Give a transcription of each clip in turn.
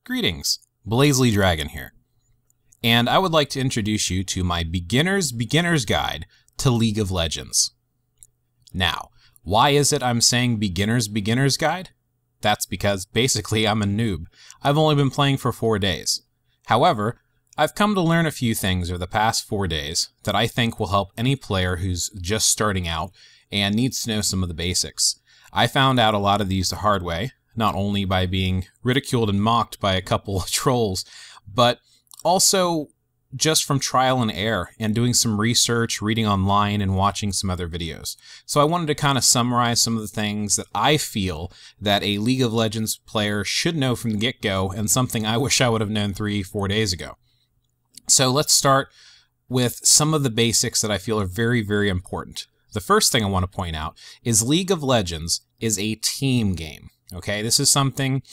Greetings, BlazeLeeDragon here, and I would like to introduce you to my beginner's guide to League of Legends. Now, why is it I'm saying beginner's guide? That's because basically I'm a noob. I've only been playing for 4 days. However, I've come to learn a few things over the past 4 days that I think will help any player who's just starting out and needs to know some of the basics. I found out a lot of these the hard way, not only by being ridiculed and mocked by a couple of trolls, but also just from trial and error and doing some research, reading online, and watching some other videos. So I wanted to kind of summarize some of the things that I feel that a League of Legends player should know from the get-go, and something I wish I would have known 3-4 days ago. So let's start with some of the basics that I feel are very, very important. The first thing I want to point out is League of Legends is a team game. Okay, this is something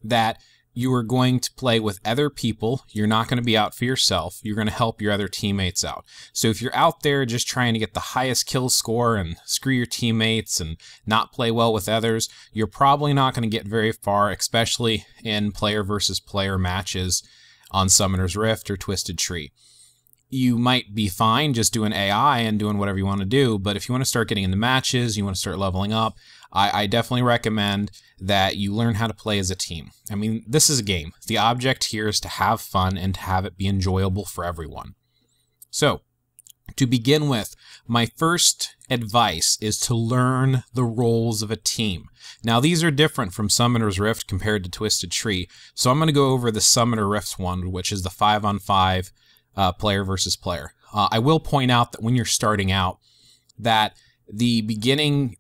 that you are going to play with other people. You're not going to be out for yourself. You're going to help your other teammates out. So if you're out there just trying to get the highest kill score and screw your teammates and not play well with others, you're probably not going to get very far, especially in player versus player matches on Summoner's Rift or Twisted Tree. You might be fine just doing AI and doing whatever you want to do, but if you want to start getting into matches, you want to start leveling up, I definitely recommend that you learn how to play as a team. I mean, this is a game. The object here is to have fun and to have it be enjoyable for everyone. So, to begin with, my first advice is to learn the roles of a team. Now, these are different from Summoner's Rift compared to Twisted Tree, so I'm going to go over the Summoner Rift one, which is the 5-on-5 player versus player. I will point out that when you're starting out, that the beginning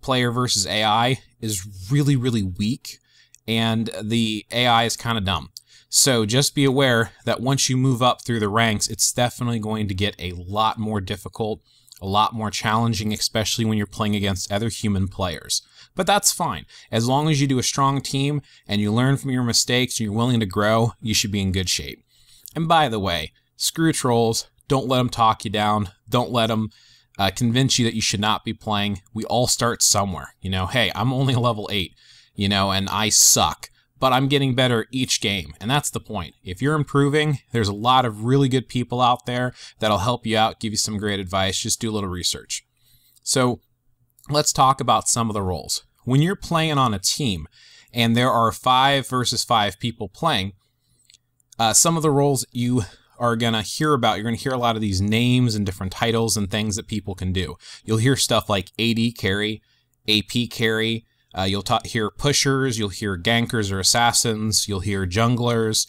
player versus AI is really, really weak, and the AI is kind of dumb. So just be aware that once you move up through the ranks, it's definitely going to get a lot more difficult, a lot more challenging, especially when you're playing against other human players. But that's fine. As long as you do a strong team and you learn from your mistakes and you're willing to grow, you should be in good shape. And by the way, screw trolls. Don't let them talk you down. Don't let them convince you that you should not be playing. We all start somewhere. You know, hey, I'm only level 8, you know, and I suck. But I'm getting better each game, and that's the point. If you're improving, there's a lot of really good people out there that'll help you out, give you some great advice. Just do a little research. So let's talk about some of the roles. When you're playing on a team, and there are 5 versus 5 people playing, some of the roles you are going to hear about, you're going to hear a lot of these names and different titles and things that people can do. You'll hear stuff like AD carry, AP carry, you'll hear pushers, you'll hear gankers or assassins, you'll hear junglers,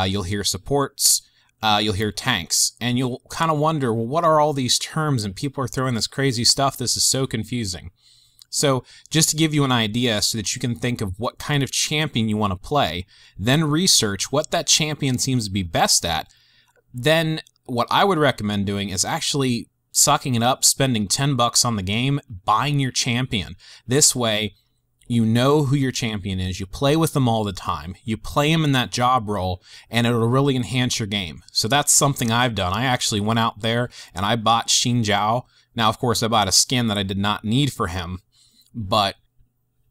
you'll hear supports, you'll hear tanks, and you'll kind of wonder, well, what are all these terms? And people are throwing this crazy stuff. This is so confusing. So just to give you an idea so that you can think of what kind of champion you want to play, then research what that champion seems to be best at. Then what I would recommend doing is actually sucking it up, spending $10 on the game, buying your champion. This way, you know who your champion is, you play with them all the time, you play them in that job role, and it'll really enhance your game. So that's something I've done. I actually went out there and I bought Xin Zhao. Now, of course, I bought a skin that I did not need for him, but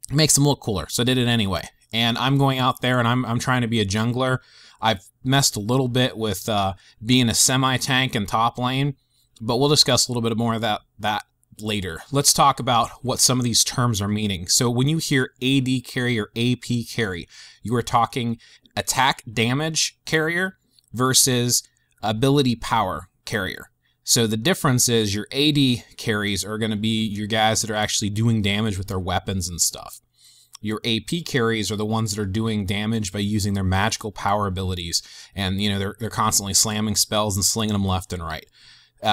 it makes him look cooler, so I did it anyway. And I'm going out there and I'm trying to be a jungler. I've messed a little bit with being a semi-tank in top lane, but we'll discuss a little bit more of that later. Let's talk about what some of these terms are meaning. So when you hear AD carry or AP carry, you are talking attack damage carrier versus ability power carrier. So the difference is your AD carries are going to be your guys that are actually doing damage with their weapons and stuff. Your AP carries are the ones that are doing damage by using their magical power abilities, and you know they're constantly slamming spells and slinging them left and right.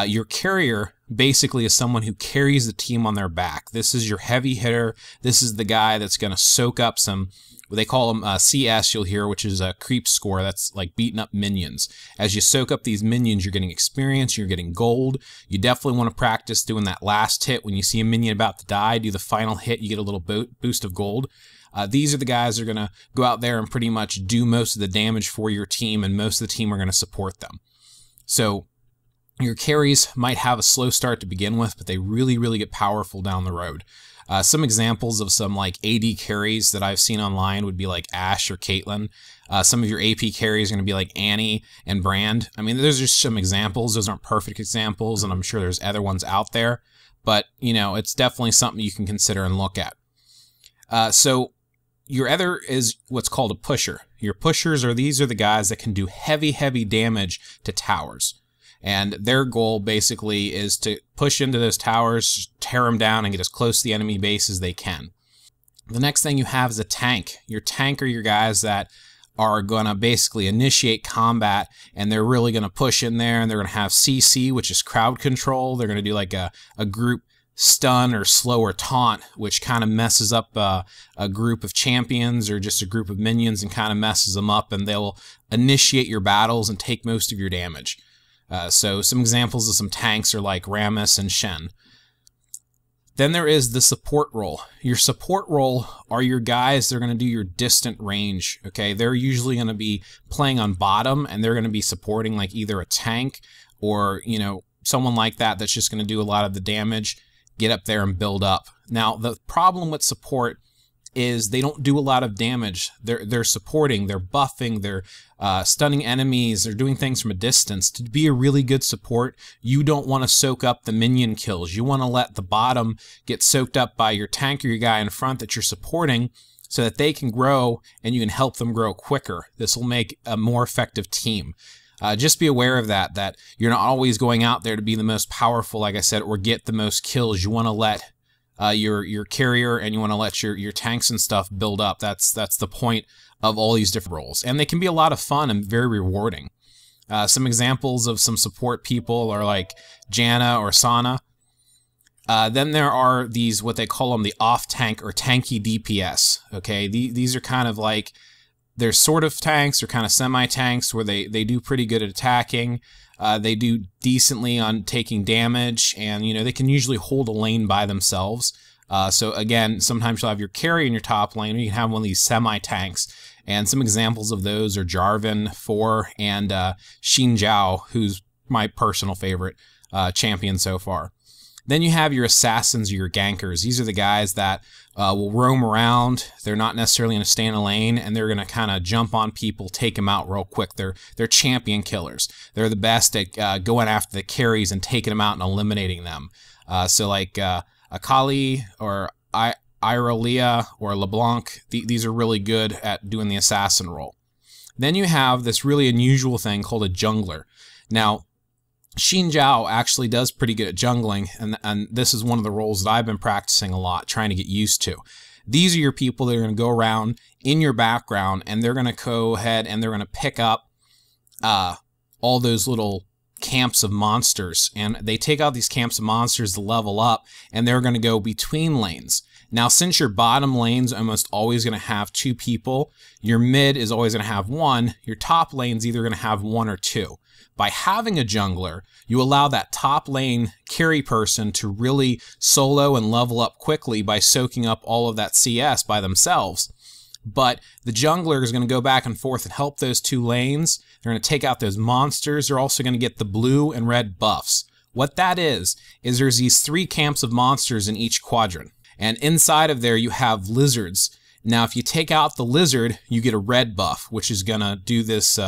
Your carrier basically is someone who carries the team on their back. This is your heavy hitter. This is the guy that's going to soak up some, they call them CS, you'll hear, which is a creep score. That's like beating up minions. As you soak up these minions, you're getting experience, you're getting gold. You definitely want to practice doing that last hit. When you see a minion about to die, do the final hit, you get a little boost of gold. These are the guys that are going to go out there and pretty much do most of the damage for your team, and most of the team are going to support them. So your carries might have a slow start to begin with, but they really, really get powerful down the road. Some examples of some like AD carries that I've seen online would be like Ashe or Caitlyn. Some of your AP carries are going to be like Annie and Brand. I mean, those are just some examples. Those aren't perfect examples, and I'm sure there's other ones out there. But, you know, it's definitely something you can consider and look at. So your other is what's called a pusher. Your pushers these are the guys that can do heavy, heavy damage to towers. And their goal basically is to push into those towers, tear them down, and get as close to the enemy base as they can. The next thing you have is a tank. Your tank are your guys that are going to basically initiate combat, and they're really going to push in there, and they're going to have CC, which is crowd control. They're going to do like a group stun or slow or taunt, which kind of messes up a group of champions or just a group of minions and kind of messes them up, and they'll initiate your battles and take most of your damage. So some examples of some tanks are like Rammus and Shen. Then there is the support role. Your support role are your guys. They're going to do your distant range. Okay, they're usually going to be playing on bottom, and they're going to be supporting like either a tank or, you know, someone like that that's just going to do a lot of the damage, get up there and build up. Now, the problem with support is they don't do a lot of damage. They're supporting, they're buffing, they're stunning enemies, they're doing things from a distance. To be a really good support, you don't want to soak up the minion kills. You want to let the bottom get soaked up by your tank or your guy in front that you're supporting so that they can grow and you can help them grow quicker. This will make a more effective team. Just be aware of that you're not always going out there to be the most powerful, like I said, or get the most kills. You want to let your carrier and you want to let your tanks and stuff build up. That's the point of all these different roles. And they can be a lot of fun and very rewarding. Some examples of some support people are like Janna or Sana. Then there are these, what they call them, the off-tank or tanky DPS. Okay, these are kind of like, they're sort of tanks or kind of semi-tanks where they do pretty good at attacking. They do decently on taking damage, and you know they can usually hold a lane by themselves. So again, sometimes you'll have your carry in your top lane, or you can have one of these semi-tanks. And some examples of those are Jarvan, 4, and Xin Zhao, who's my personal favorite champion so far. Then you have your assassins or your gankers. These are the guys that will roam around. They're not necessarily going to stay in a lane, and they're going to kind of jump on people, take them out real quick. They're champion killers. They're the best at going after the carries and taking them out and eliminating them. So like Akali or Irelia or LeBlanc, these are really good at doing the assassin role. Then you have this really unusual thing called a jungler. Now, Xin Zhao actually does pretty good at jungling, and this is one of the roles that I've been practicing a lot, trying to get used to. These are your people that are going to go around in your background, and they're going to go ahead and they're going to pick up all those little camps of monsters, and they take out these camps of monsters to level up, and they're going to go between lanes. Now, since your bottom lane's almost always going to have 2 people, your mid is always going to have 1, your top lane's either going to have 1 or 2. By having a jungler, you allow that top lane carry person to really solo and level up quickly by soaking up all of that CS by themselves. But the jungler is going to go back and forth and help those 2 lanes. They're going to take out those monsters. They're also going to get the blue and red buffs. What that is there's these 3 camps of monsters in each quadrant. And inside of there you have lizards. Now, if you take out the lizard, you get a red buff, which is going to do this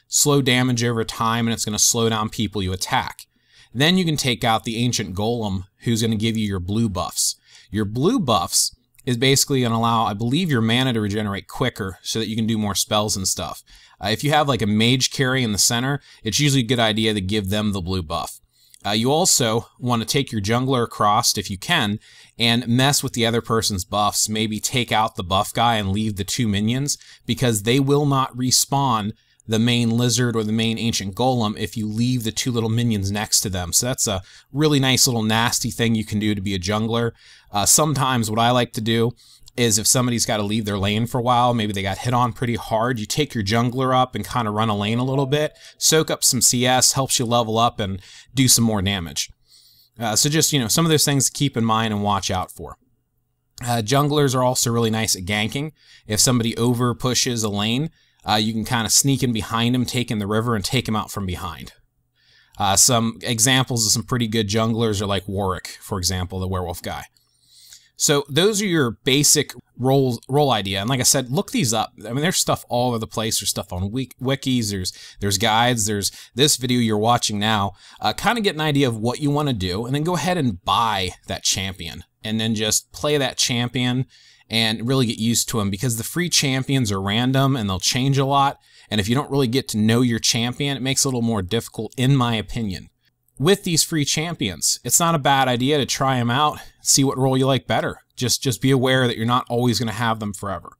slow damage over time, and it's going to slow down people you attack. Then you can take out the ancient golem, who's going to give you your blue buffs. Your blue buffs is basically going to allow, I believe, your mana to regenerate quicker so that you can do more spells and stuff. If you have like a mage carry in the center, it's usually a good idea to give them the blue buff. You also want to take your jungler across, if you can, and mess with the other person's buffs. Maybe take out the buff guy and leave the 2 minions, because they will not respawn the main lizard or the main ancient golem if you leave the 2 little minions next to them. So that's a really nice little nasty thing you can do to be a jungler. Sometimes what I like to do is if somebody's got to leave their lane for a while, maybe they got hit on pretty hard, you take your jungler up and kind of run a lane a little bit, soak up some CS, helps you level up and do some more damage. So just, you know, some of those things to keep in mind and watch out for. Junglers are also really nice at ganking. If somebody over pushes a lane, you can kind of sneak in behind them, take in the river, and take them out from behind. Some examples of some pretty good junglers are like Warwick, for example, the werewolf guy. So those are your basic role idea. And like I said, look these up. I mean, there's stuff all over the place. There's stuff on wikis. There's guides. There's this video you're watching now. Kind of get an idea of what you want to do, and then go ahead and buy that champion, and then just play that champion and really get used to them, because the free champions are random and they'll change a lot. And if you don't really get to know your champion, it makes it a little more difficult, in my opinion. With these free champions, it's not a bad idea to try them out, see what role you like better. Just be aware that you're not always going to have them forever.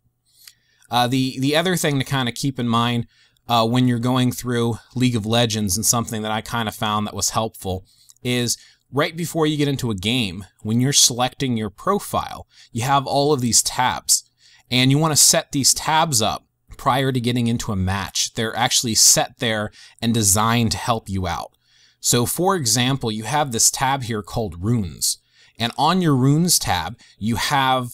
The other thing to kind of keep in mind when you're going through League of Legends, and something that I kind of found that was helpful, is right before you get into a game, when you're selecting your profile, you have all of these tabs, and you want to set these tabs up prior to getting into a match. They're actually set there and designed to help you out. So for example, you have this tab here called Runes, and on your Runes tab, you have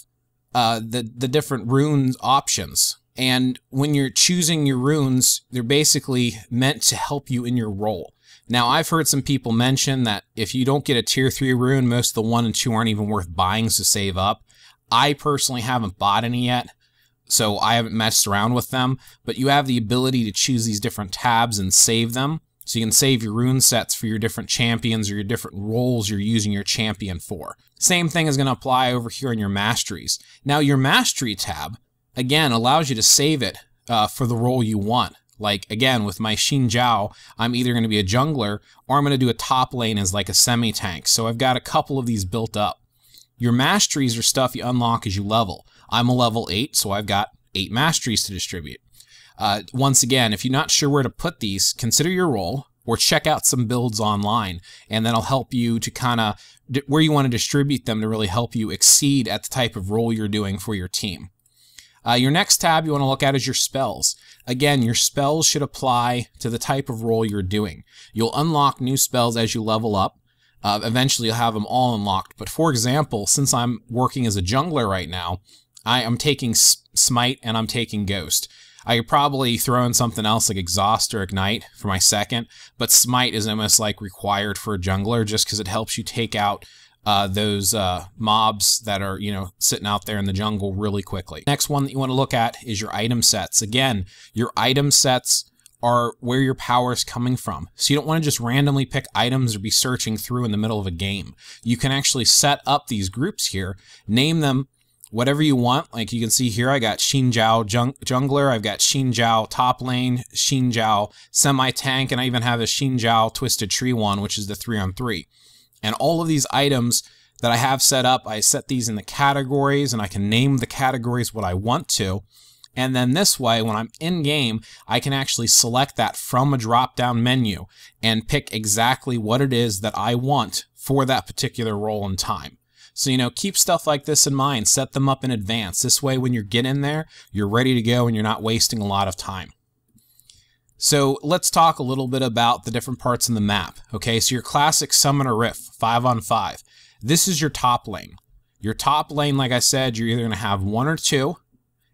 the different runes options. And when you're choosing your runes, they're basically meant to help you in your role. Now, I've heard some people mention that if you don't get a tier 3 rune, most of the 1 and 2 aren't even worth buying, so save up. I personally haven't bought any yet, so I haven't messed around with them, but you have the ability to choose these different tabs and save them. So you can save your rune sets for your different champions or your different roles you're using your champion for. Same thing is going to apply over here in your masteries. Now, your mastery tab, again, allows you to save it for the role you want. Like, again, with my Xin Zhao, I'm either going to be a jungler, or I'm going to do a top lane as like a semi-tank. So I've got a couple of these built up. Your masteries are stuff you unlock as you level. I'm a level 8, so I've got 8 masteries to distribute. Once again, if you're not sure where to put these, consider your role or check out some builds online, and that'll help you to kind of where you want to distribute them to really help you exceed at the type of role you're doing for your team. Your next tab you want to look at is your spells. Again, your spells should apply to the type of role you're doing. You'll unlock new spells as you level up. Eventually you'll have them all unlocked. But for example, since I'm working as a jungler right now, I am taking Smite and I'm taking Ghost. I could probably throw in something else like Exhaust or Ignite for my second, but Smite is almost like required for a jungler just because it helps you take out those mobs that are, sitting out there in the jungle really quickly. Next one that you want to look at is your item sets. Again, your item sets are where your power is coming from. So you don't want to just randomly pick items or be searching through in the middle of a game. You can actually set up these groups here, name them whatever you want. Like you can see here, I got Xin Zhao jungler, I've got Xin Zhao top lane, Xin Zhao semi-tank, and I even have a Xin Zhao twisted tree one, which is the 3-on-3. And all of these items that I have set up, I set these in the categories, and I can name the categories what I want to. And then this way, when I'm in game, I can actually select that from a drop-down menu and pick exactly what it is that I want for that particular role in time. So, keep stuff like this in mind. Set them up in advance. This way, when you get in there, you're ready to go and you're not wasting a lot of time. So let's talk a little bit about the different parts in the map. Okay, so your classic Summoner Rift, 5-on-5. This is your top lane. Your top lane, like I said, you're either going to have 1 or 2.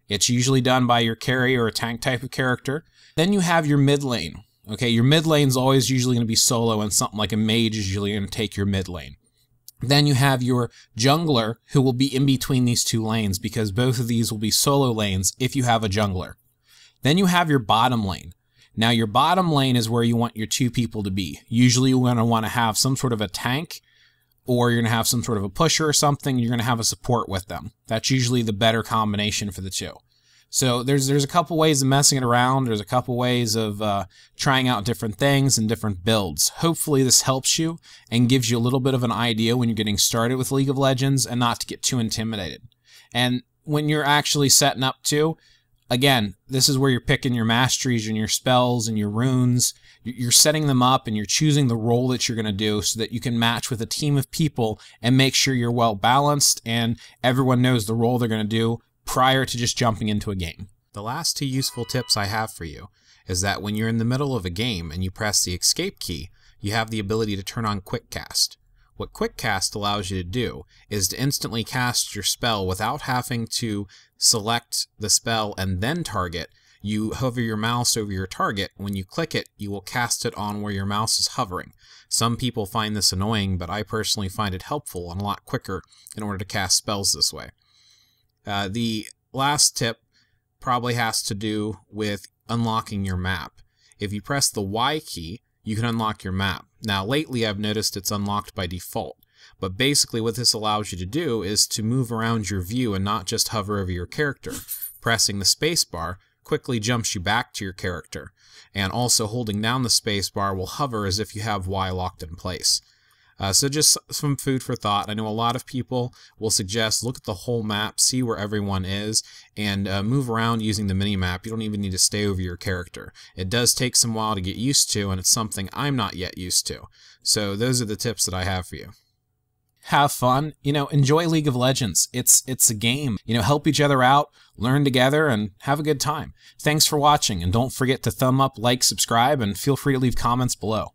It's usually done by your carry or a tank type of character. Then you have your mid lane. Okay, your mid lane is always usually going to be solo, and something like a mage is usually going to take your mid lane. Then you have your jungler, who will be in between these two lanes, because both of these will be solo lanes if you have a jungler. Then you have your bottom lane. Now your bottom lane is where you want your 2 people to be. Usually you're going to want to have some sort of a tank, or you're going to have some sort of a pusher or something. You're going to have a support with them. That's usually the better combination for the 2. So there's a couple ways of messing it around. There's a couple ways of trying out different things and different builds. Hopefully this helps you and gives you a little bit of an idea when you're getting started with League of Legends, and not to get too intimidated. And when you're actually setting up too, again, this is where you're picking your masteries and your spells and your runes. You're setting them up and you're choosing the role that you're going to do so that you can match with a team of people and make sure you're well balanced and everyone knows the role they're going to do prior to just jumping into a game. The last 2 useful tips I have for you is that when you're in the middle of a game and you press the escape key, you have the ability to turn on quick cast. What quick cast allows you to do is to instantly cast your spell without having to select the spell and then target. You hover your mouse over your target. When you click it, you will cast it on where your mouse is hovering. Some people find this annoying, but I personally find it helpful and a lot quicker in order to cast spells this way. The last tip probably has to do with unlocking your map. If you press the Y key, you can unlock your map. Now lately I've noticed it's unlocked by default, but basically what this allows you to do is to move around your view and not just hover over your character. Pressing the spacebar quickly jumps you back to your character, and also holding down the spacebar will hover as if you have Y locked in place. So just some food for thought. I know a lot of people will suggest look at the whole map, see where everyone is, and move around using the mini-map. You don't even need to stay over your character. It does take some while to get used to, and it's something I'm not yet used to. So those are the tips that I have for you. Have fun, enjoy League of Legends. It's a game. Help each other out, learn together, and have a good time. Thanks for watching, and don't forget to thumb up, like, subscribe, and feel free to leave comments below.